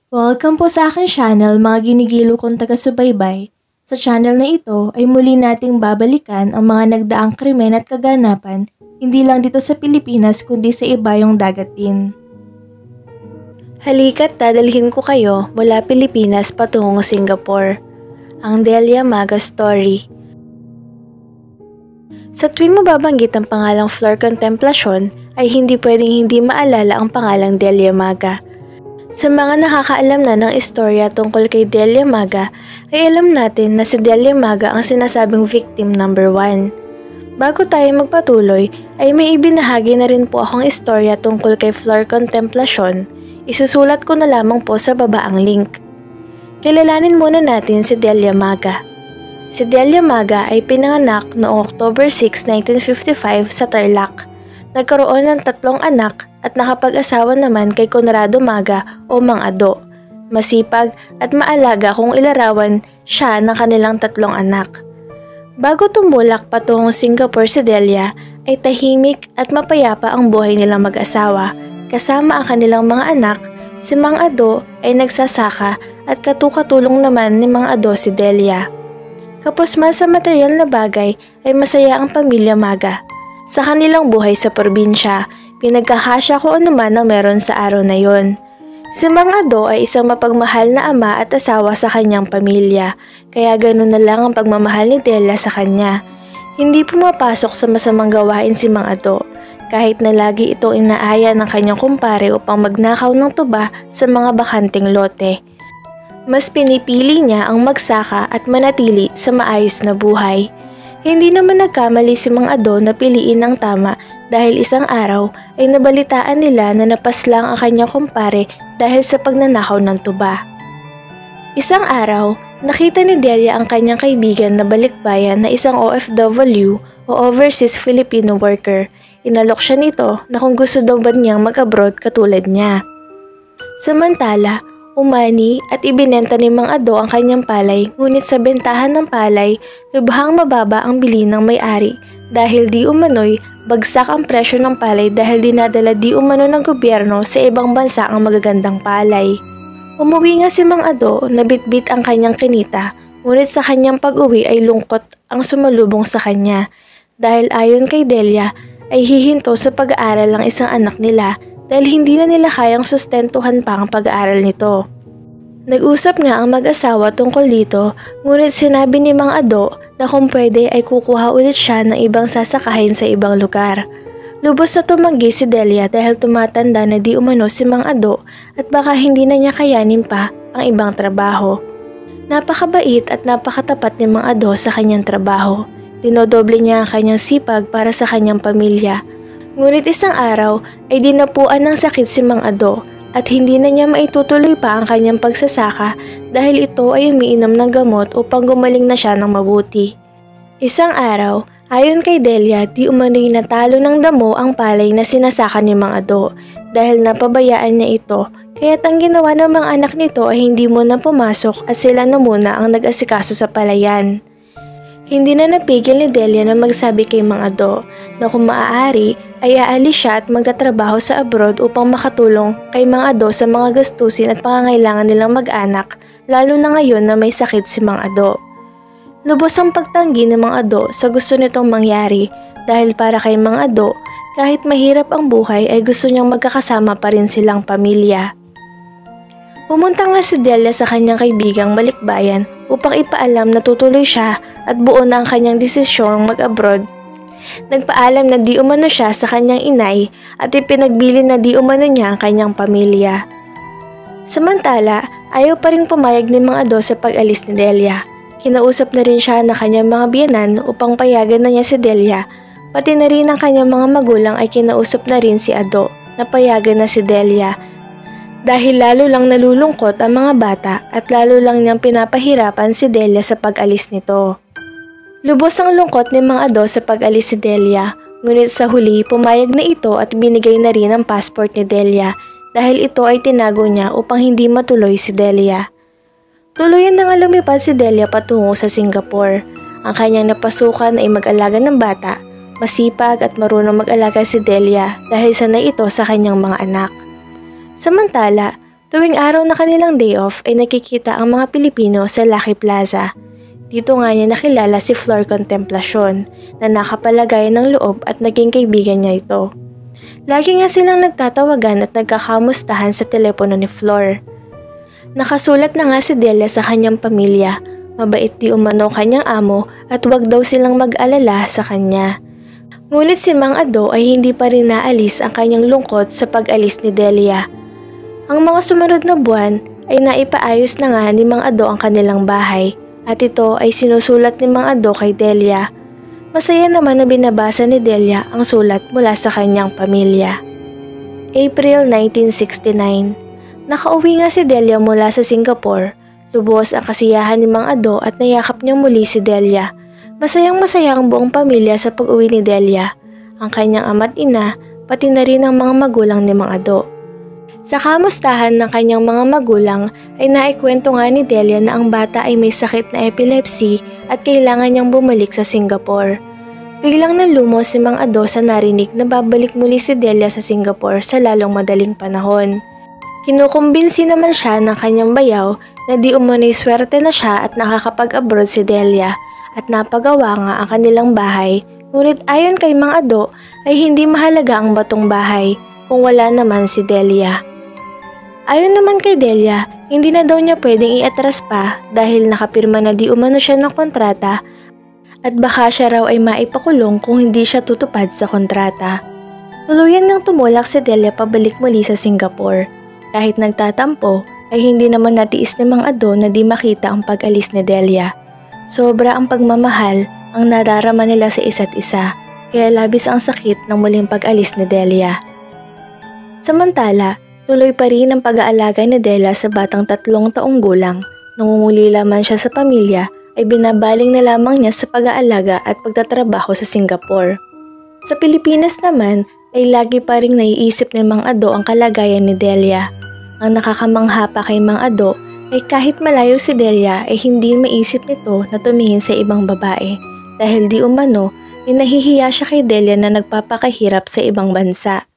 Welcome po sa aking channel mga ginigilo kong taga-subaybay. Sa channel na ito ay muli nating babalikan ang mga nagdaang krimen at kaganapan, hindi lang dito sa Pilipinas kundi sa ibayong dagat din. Halika't dadalhin ko kayo mula Pilipinas patungong Singapore. Ang Delia Maga Story. Sa tuwing mababanggit ang pangalang Flor Contemplacion ay hindi pwedeng hindi maalala ang pangalang Delia Maga. Sa mga nakakaalam na ng istorya tungkol kay Delia Maga, ay alam natin na si Delia Maga ang sinasabing victim number 1. Bago tayo magpatuloy, ay may ibinahagi na rin po akong istorya tungkol kay Flor Contemplacion. Isusulat ko na lamang po sa baba ang link. Kilalanin muna natin si Delia Maga. Si Delia Maga ay pinanganak noong October 6, 1955 sa Tarlac. Nagkaroon ng 3 anak at nakapag-asawa naman kay Conrado Maga o Mang Ado. Masipag at maalaga kung ilarawan siya ng kanilang 3 anak. Bago tumulak patungong Singapore si Delia, ay tahimik at mapayapa ang buhay nilang mag-asawa. Kasama ang kanilang mga anak, si Mang Ado ay nagsasaka at katukatulong naman ni Mang Ado si Delia. Kapos man sa material na bagay ay masaya ang pamilya Maga. Sa kanilang buhay sa probinsya, pinagkakasya kung ano man ang meron sa araw na yon. Si Mang Ado ay isang mapagmahal na ama at asawa sa kanyang pamilya, kaya ganun na lang ang pagmamahal ni Delia sa kanya. Hindi pumapasok sa masamang gawain si Mang Ado, kahit na lagi itong inaaya ng kanyang kumpare upang magnakaw ng tuba sa mga bakanting lote. Mas pinipili niya ang magsaka at manatili sa maayos na buhay. Hindi naman nagkamali si Mang Ado na piliin ang tama dahil isang araw ay nabalitaan nila na napaslang ang kanyang kumpare dahil sa pagnanakaw ng tuba. Isang araw, nakita ni Delia ang kanyang kaibigan na balikbayan na isang OFW o Overseas Filipino Worker. Inalok siya nito na kung gusto daw ba niyang mag-abroad katulad niya. Samantala, umani at ibinenta ni Mang Ado ang kanyang palay, ngunit sa bentahan ng palay, lubhang mababa ang bili ng may-ari dahil di umano'y bagsak ang presyo ng palay dahil dinadala di umano ng gobyerno sa ibang bansa ang magagandang palay. Umuwi nga si Mang Ado na bitbit ang kanyang kinita, ngunit sa kanyang pag-uwi ay lungkot ang sumalubong sa kanya dahil ayon kay Delia ay hihinto sa pag-aaral ang isang anak nila dahil hindi na nila kayang sustentuhan pa ang pag-aaral nito. Nag-usap nga ang mag-asawa tungkol dito, ngunit sinabi ni Mang Ado na kung pwede ay kukuha ulit siya ng ibang sasakahin sa ibang lugar. Lubos na tumanggi si Delia dahil tumatanda na di umano si Mang Ado at baka hindi na niya kayanin pa ang ibang trabaho. Napakabait at napakatapat ni Mang Ado sa kanyang trabaho. Dinodoble niya ang kanyang sipag para sa kanyang pamilya. Ngunit isang araw ay dinapuan ng sakit si Mang Ado at hindi na niya maitutuloy pa ang kanyang pagsasaka dahil ito ay umiinom ng gamot upang gumaling na siya ng mabuti. Isang araw, ayon kay Delia, di umano'y natalo ng damo ang palay na sinasaka ni Mang Ado dahil napabayaan niya ito, kaya't ang ginawa ng mga anak nito ay hindi muna pumasok at sila na muna ang nag-asikaso sa palayan. Hindi na napigil ni Delia na magsabi kay Mang Ado na kung maaari ay aalis siya at magtatrabaho sa abroad upang makatulong kay Mang Ado sa mga gastusin at pangangailangan nilang mag-anak, lalo na ngayon na may sakit si Mang Ado. Lubos ang pagtanggi ni Mang Ado sa gusto nitong mangyari dahil para kay Mang Ado, kahit mahirap ang buhay ay gusto niyang magkakasama pa rin silang pamilya. Pumunta nga si Delia sa kanyang kaibigang balikbayan upang ipaalam na tutuloy siya at buo na ang kanyang desisyong mag-abroad. Nagpaalam na di umano siya sa kanyang inay at ipinagbili na di umano niya ang kanyang pamilya. Samantala, ayaw pa rin pumayag ni Mang Ado sa pag-alis ni Delia. Kinausap na rin siya ng kanyang mga biyenan upang payagan na niya si Delia. Pati na rin ang kanyang mga magulang ay kinausap na rin si Ado na payagan na si Delia. Dahil lalo lang nalulungkot ang mga bata at lalo lang niyang pinapahirapan si Delia sa pag-alis nito. Lubos ang lungkot ni Mang Ado sa pag-alis si Delia, ngunit sa huli pumayag na ito at binigay na rin ang passport ni Delia dahil ito ay tinago niya upang hindi matuloy si Delia. Tuluyan na nga lumipad si Delia patungo sa Singapore. Ang kanyang napasukan ay mag-alaga ng bata, masipag at marunong mag-alaga si Delia dahil sanay ito sa kanyang mga anak. Samantala, Tuwing araw na kanilang day off ay nakikita ang mga Pilipino sa Lucky Plaza. Dito nga niya nakilala si Flor Contemplacion na nakapalagay ng loob at naging kaibigan niya ito. Lagi nga silang nagtatawagan at nagkakamustahan sa telepono ni Flor. Nakasulat na nga si Delia sa kanyang pamilya, mabait di umano kanyang amo at wag daw silang mag-alala sa kanya. Ngunit si Mang Ado ay hindi pa rin naalis ang kanyang lungkot sa pag-alis ni Delia. Ang mga sumunod na buwan ay naipaayos na nga ni Mang Ado ang kanilang bahay at ito ay sinusulat ni Mang Ado kay Delia. Masaya naman na binabasa ni Delia ang sulat mula sa kanyang pamilya. April 1969. Nakauwi nga si Delia mula sa Singapore. Lubos ang kasiyahan ni Mang Ado at nayakap niya muli si Delia. Masayang-masaya ang buong pamilya sa pag-uwi ni Delia, ang kanyang ama't ina, pati na rin ang mga magulang ni Mang Ado. Sa kamustahan ng kanyang mga magulang ay naikwento nga ni Delia na ang bata ay may sakit na epilepsy at kailangan niyang bumalik sa Singapore. Biglang nalumos si Mang Ado sa narinig na babalik muli si Delia sa Singapore sa lalong madaling panahon. Kinukumbinsi naman siya ng kanyang bayaw na di umano'y swerte na siya at nakakapag-abroad si Delia at napagawa nga ang kanilang bahay, ngunit ayon kay Mang Ado ay hindi mahalaga ang batong bahay kung wala naman si Delia. Ayon naman kay Delia, hindi na daw niya pwedeng iatras pa dahil nakapirma na di umano siya ng kontrata at baka siya raw ay maipakulong kung hindi siya tutupad sa kontrata. Tuluyan nang tumulak si Delia pabalik muli sa Singapore. Kahit nagtatampo ay hindi naman natiis ni Mang Ado na di makita ang pag-alis ni Delia. Sobra ang pagmamahal ang nadarama nila sa isa't isa, kaya labis ang sakit ng muling pag-alis ni Delia. Samantala, tuloy pa rin ang pag-aalaga ni Delia sa batang 3 taong gulang. Nangungulila man siya sa pamilya, ay binabaling na lamang niya sa pag-aalaga at pagtatrabaho sa Singapore. Sa Pilipinas naman, ay lagi pa rin naiisip ni Mang Ado ang kalagayan ni Delia. Ang nakakamangha pa kay Mang Ado ay kahit malayo si Delia ay hindi maisip nito na tumingin sa ibang babae dahil di umano ay nahihiya siya kay Delia na nagpapakahirap sa ibang bansa.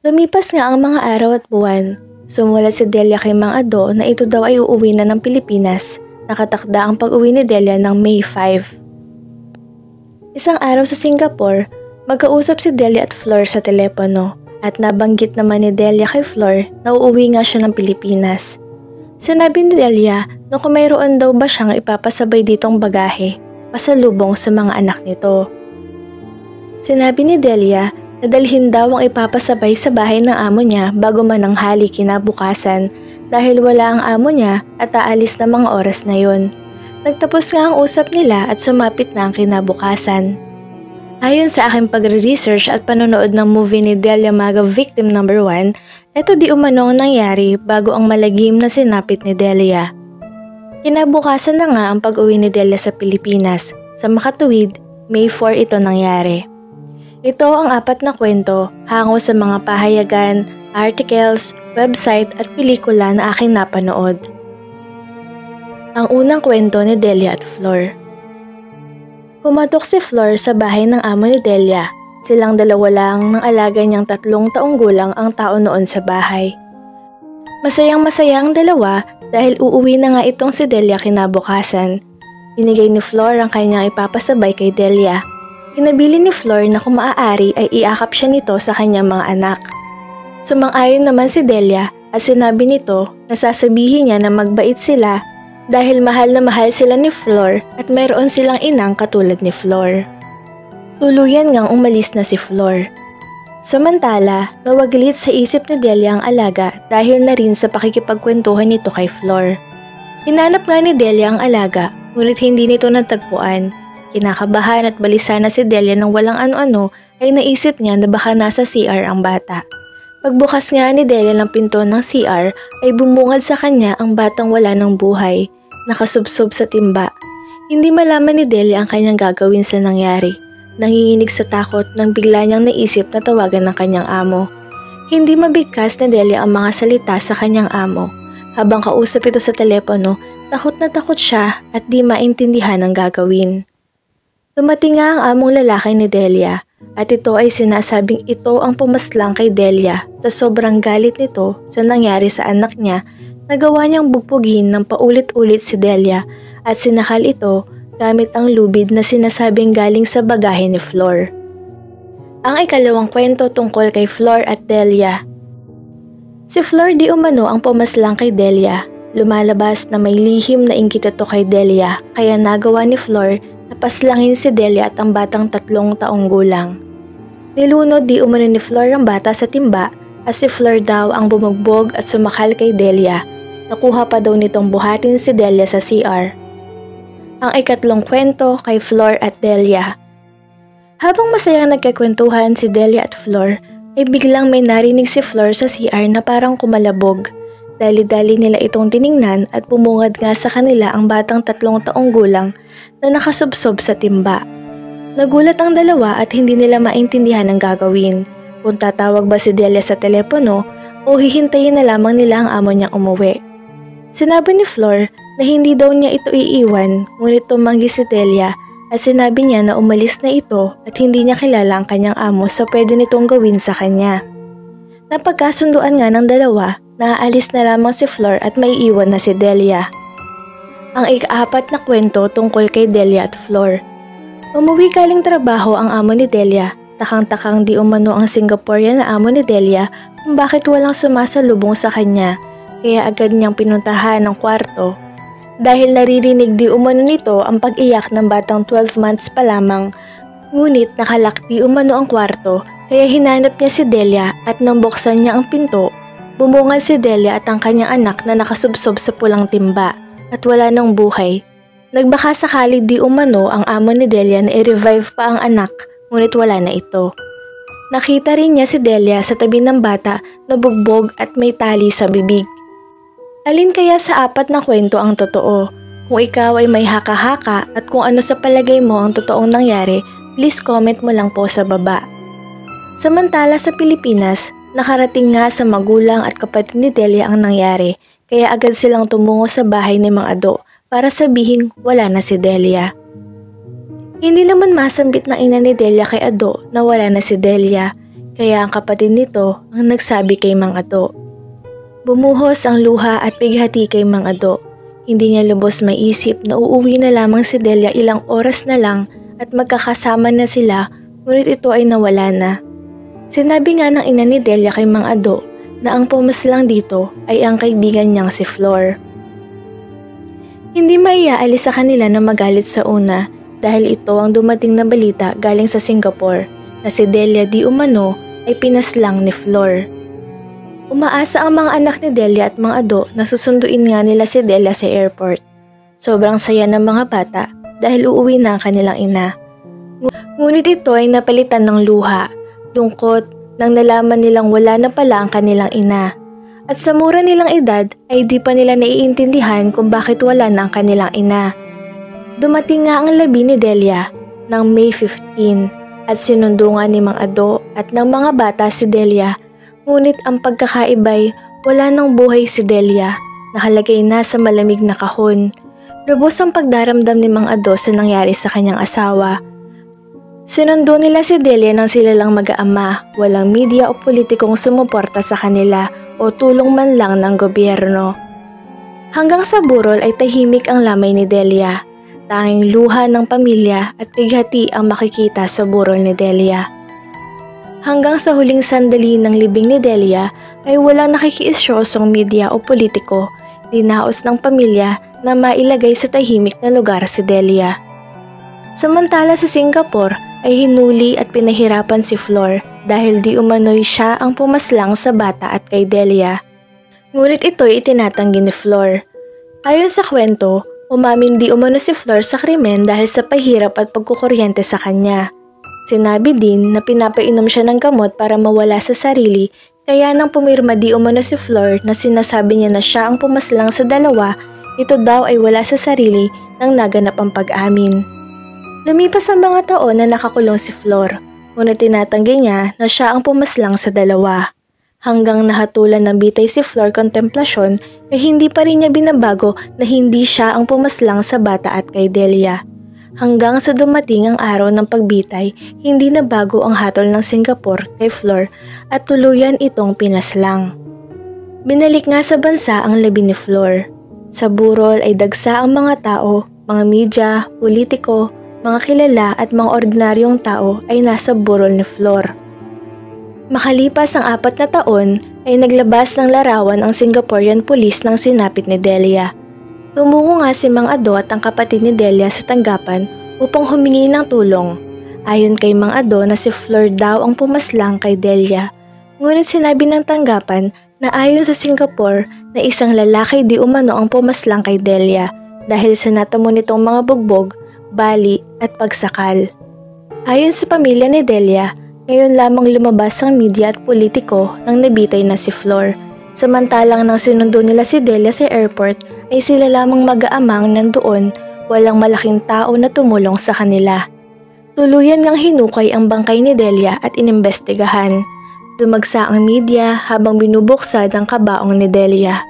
Lumipas nga ang mga araw at buwan. Sumulat si Delia kay Mang Ado na ito daw ay uuwi na ng Pilipinas. Nakatakda ang pag-uwi ni Delia ng May 5. Isang araw sa Singapore, magkausap si Delia at Flor sa telepono at nabanggit naman ni Delia kay Flor na uuwi nga siya ng Pilipinas. Sinabi ni Delia na kung mayroon daw ba siyang ipapasabay ditong bagahe, pasalubong sa mga anak nito. Sinabi ni Delia na dalhin daw ang ipapasabay sa bahay ng amo niya bago mananghali kinabukasan dahil wala ang amo niya at aalis na mga oras na yon. Nagtapos nga ang usap nila at sumapit na ang kinabukasan. Ayon sa aking pagre-research at panonood ng movie ni Delia Maga Victim No. 1, ito di umano ang nangyari bago ang malagim na sinapit ni Delia. Kinabukasan na nga ang pag-uwi ni Delia sa Pilipinas. Sa makatuwid, May 4 ito nangyari. Ito ang 4 na kwento hango sa mga pahayagan, articles, website at pelikula na aking napanood. Ang unang kwento ni Delia at Flor. Pumatok si Flor sa bahay ng amo ni Delia. Silang dalawa lang ng alaga niyang 3 taong gulang ang tao noon sa bahay. Masayang-masaya ang dalawa dahil uuwi na nga itong si Delia kinabukasan. Binigay ni Flor ang kanyang ipapasabay kay Delia. Hinabili ni Flor na kung maaari ay iakap siya nito sa kanyang mga anak. Sumang-ayon naman si Delia at sinabi nito na sasabihin niya na magbait sila dahil mahal na mahal sila ni Flor at mayroon silang inang katulad ni Flor. Tuluyan ngang umalis na si Flor. Samantala, nawaglit sa isip ni Delia ang alaga dahil na rin sa pakikipagkwentuhan nito kay Flor. Hinanap nga ni Delia ang alaga, ngunit hindi nito natagpuan. Kinakabahan at balisa na si Delia nang walang ano-ano ay naisip niya na baka nasa CR ang bata. Pagbukas nga ni Delia ng pinto ng CR ay bumungad sa kanya ang batang wala ng buhay, nakasubsob sa timba. Hindi malaman ni Delia ang kanyang gagawin sa nangyari. Nanginginig sa takot nang bigla niyang naisip na tawagan ng kanyang amo. Hindi mabigkas ni Delia ang mga salita sa kanyang amo. Habang kausap ito sa telepono, takot na takot siya at di maintindihan ang gagawin. Dumating nga ang among lalaki ni Delia. at ito ay sinasabing ito ang pumaslang kay Delia sa sobrang galit nito sa nangyari sa anak niya. Nagawa niyang bugbugin ng paulit-ulit si Delia at sinakal ito gamit ang lubid na sinasabing galing sa bagahe ni Flor. Ang ikalawang kwento tungkol kay Flor at Delia. Si Flor di umano ang pumaslang kay Delia. Lumalabas na may lihim na inggit ito kay Delia kaya nagawa ni Flor na paslangin si Delia at ang batang 3 taong gulang. Nilunod di umano ni Flor ang bata sa timba at si Flor daw ang bumugbog at sumakal kay Delia. Nakuha pa daw nitong buhatin si Delia sa CR. Ang ikatlong kwento kay Flor at Delia. Habang masayang nagkakwentuhan si Delia at Flor, ay biglang may narinig si Flor sa CR na parang kumalabog. Dali-dali nila itong tiningnan at bumungad nga sa kanila ang batang 3 taong gulang na nakasubsob sa timba. Nagulat ang dalawa at hindi nila maintindihan ang gagawin. Kung tatawag ba si Delia sa telepono o hihintayin na lamang nila ang amo niyang umuwi. Sinabi ni Flor na hindi daw niya ito iiwan, ngunit tumanggi si Delia at sinabi niya na umalis na ito at hindi niya kilala ang kanyang amo sa pwede nitong gawin sa kanya. Napagkasunduan nga ng dalawa na aalis na lamang si Flor at may iwan na si Delia. Ang ika-4 na kwento tungkol kay Delia at Flor. Umuwi galing trabaho ang amo ni Delia. Takang-takang di umano ang Singaporean na amo ni Delia kung bakit walang sumasalubong sa kanya, kaya agad niyang pinuntahan ng kwarto. Dahil naririnig di umano nito ang pag-iyak ng batang 12 months pa lamang, ngunit nakalak di umano ang kwarto kaya hinanap niya si Delia at nang buksan niya ang pinto, bumungad si Delia at ang kanyang anak na nakasubsob sa pulang timba at wala ng buhay. Nagbaka sakali di umano ang amo ni Delia na i-revive pa ang anak, ngunit wala na ito. Nakita rin niya si Delia sa tabi ng bata na bugbog at may tali sa bibig. Alin kaya sa 4 na kwento ang totoo? Kung ikaw ay may haka-haka at kung ano sa palagay mo ang totoong nangyari, please comment mo lang po sa baba. Samantala sa Pilipinas, nakarating nga sa magulang at kapatid ni Delia ang nangyari, kaya agad silang tumungo sa bahay ni Mang Ado para sabihing wala na si Delia. Hindi naman masambit ng ina ni Delia kay Ado na wala na si Delia, kaya ang kapatid nito ang nagsabi kay Mang Ado. Bumuhos ang luha at bighati kay Mang Ado. Hindi niya lubos maisip na uuwi na lamang si Delia ilang oras na lang at magkakasama na sila, ngunit ito ay nawala na. Sinabi nga ng ina ni Delia kay Mang Ado na ang pumaslang dito ay ang kaibigan niyang si Flor. Hindi maiaalis sa kanila na magalit sa una dahil ito ang dumating na balita galing sa Singapore na si Delia di umano ay pinaslang ni Flor. Umaasa ang mga anak ni Delia at Mang Ado na susunduin nga nila si Delia sa airport. Sobrang saya ng mga bata dahil uuwi na ang kanilang ina. Ngunit ito ay napalitan ng luha. Lungkot nang nalaman nilang wala na pala ang kanilang ina. At sa mura nilang edad ay di pa nila naiintindihan kung bakit wala na ang kanilang ina. Dumating nga ang labi ni Delia ng May 15 at sinundo nga ni Mang Ado at ng mga bata si Delia. Ngunit ang pagkakaibay, wala nang buhay si Delia, nakalagay na sa malamig na kahon. Lubos ang pagdaramdam ni Mang Ado sa nangyari sa kanyang asawa. Sinundo nila si Delia nang sila lang mag-aama, walang media o politikong sumuporta sa kanila o tulong man lang ng gobyerno. Hanggang sa burol ay tahimik ang lamay ni Delia. Tanging luha ng pamilya at bighati ang makikita sa burol ni Delia. Hanggang sa huling sandali ng libing ni Delia ay walang nakikiisyosong media o politiko, dinaos ng pamilya na mailagay sa tahimik na lugar si Delia. Samantala sa Singapore ay hinuli at pinahirapan si Flor dahil di umano'y siya ang pumaslang sa bata at kay Delia. Ngunit ito'y itinatanggi ni Flor. Ayon sa kwento, umamin di umano si Flor sa krimen dahil sa pahirap at pagkukuryente sa kanya. Sinabi din na pinapainom siya ng gamot para mawala sa sarili, kaya nang pumirma di umano si Flor na sinasabi niya na siya ang pumaslang sa dalawa, ito daw ay wala sa sarili nang naganap ang pag-amin. Lumipas ang mga taon na nakakulong si Flor, ngunit tinatanggi niya na siya ang pumaslang sa dalawa. Hanggang nahatulan ng bitay si Flor kontemplasyon ay hindi pa rin niya binabago na hindi siya ang pumaslang sa bata at kay Delia. Hanggang sa dumating ang araw ng pagbitay, hindi na bago ang hatol ng Singapore kay Flor at tuluyan itong pinaslang. Binalik nga sa bansa ang labi ni Flor. Sa burol ay dagsa ang mga tao, mga media, politiko, mga kilala at mga ordinaryong tao ay nasa burol ni Flor. Makalipas ang 4 na taon ay naglabas ng larawan ang Singaporean police ng sinapit ni Delia. Tumungo nga si Mang Ado at ang kapatid ni Delia sa tanggapan upang humingi ng tulong. Ayon kay Mang Ado na si Flor daw ang pumaslang kay Delia. Ngunit sinabi ng tanggapan na ayon sa Singapore na isang lalaki di umano ang pumaslang kay Delia dahil sa natamo nitong mga bugbog, bali at pagsakal. Ayon sa pamilya ni Delia, ngayon lamang lumabas ang media at politiko nang nabitay na si Flor. Samantalang nang sinundo nila si Delia sa airport ay sila lamang mag-aamang nandoon, walang malaking tao na tumulong sa kanila. Tuluyan ngang hinukay ang bangkay ni Delia at inimbestigahan. Dumagsa ang media habang binubuksad ang kabaong ni Delia.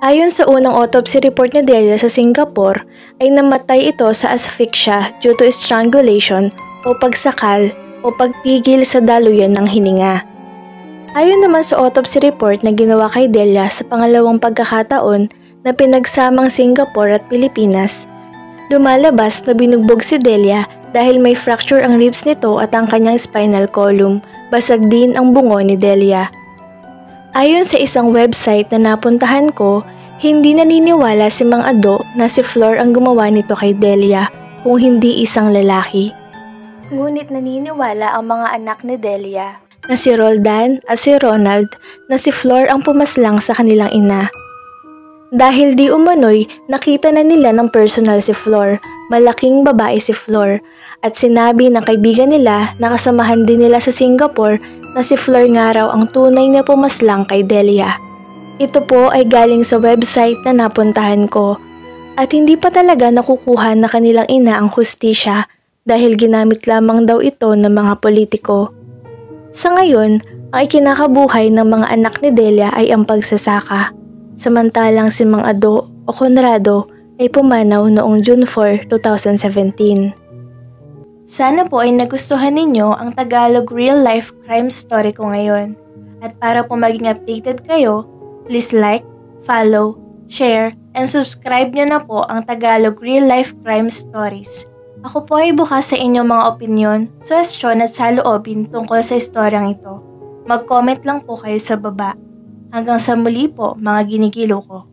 Ayon sa unang autopsy report ni Delia sa Singapore ay namatay ito sa asphyxia due to strangulation o pagsakal o pagpigil sa daluyan ng hininga. Ayon naman sa autopsy report na ginawa kay Delia sa pangalawang pagkakataon na pinagsamang Singapore at Pilipinas, lumalabas na binugbog si Delia dahil may fracture ang ribs nito at ang kanyang spinal column, basag din ang bungo ni Delia. Ayon sa isang website na napuntahan ko, hindi naniniwala si Mang Ado na si Flor ang gumawa nito kay Delia kung hindi isang lalaki. Ngunit naniniwala ang mga anak ni Delia na si Roldan at si Ronald na si Flor ang pumaslang sa kanilang ina. Dahil di umano'y nakita na nila ng personal si Flor, malaking babae si Flor, at sinabi ng kaibigan nila na kasamahan din nila sa Singapore na si Flor nga raw ang tunay na pumaslang kay Delia. Ito po ay galing sa website na napuntahan ko at hindi pa talaga nakukuha na kanilang ina ang hustisya dahil ginamit lamang daw ito ng mga politiko. Sa ngayon, ang ikinakabuhay ng mga anak ni Delia ay ang pagsasaka. Samantalang si Mang Ado o Conrado ay pumanaw noong June 4, 2017. Sana po ay nagustuhan ninyo ang Tagalog real-life crime story ko ngayon. At para po maging updated kayo, please like, follow, share, and subscribe nyo na po ang Tagalog real-life crime stories. Ako po ay bukas sa inyong mga opinyon, suwestyon at saloobin tungkol sa istoryang ito. Mag-comment lang po kayo sa baba. Hanggang sa muli po, mga ginigilo ko.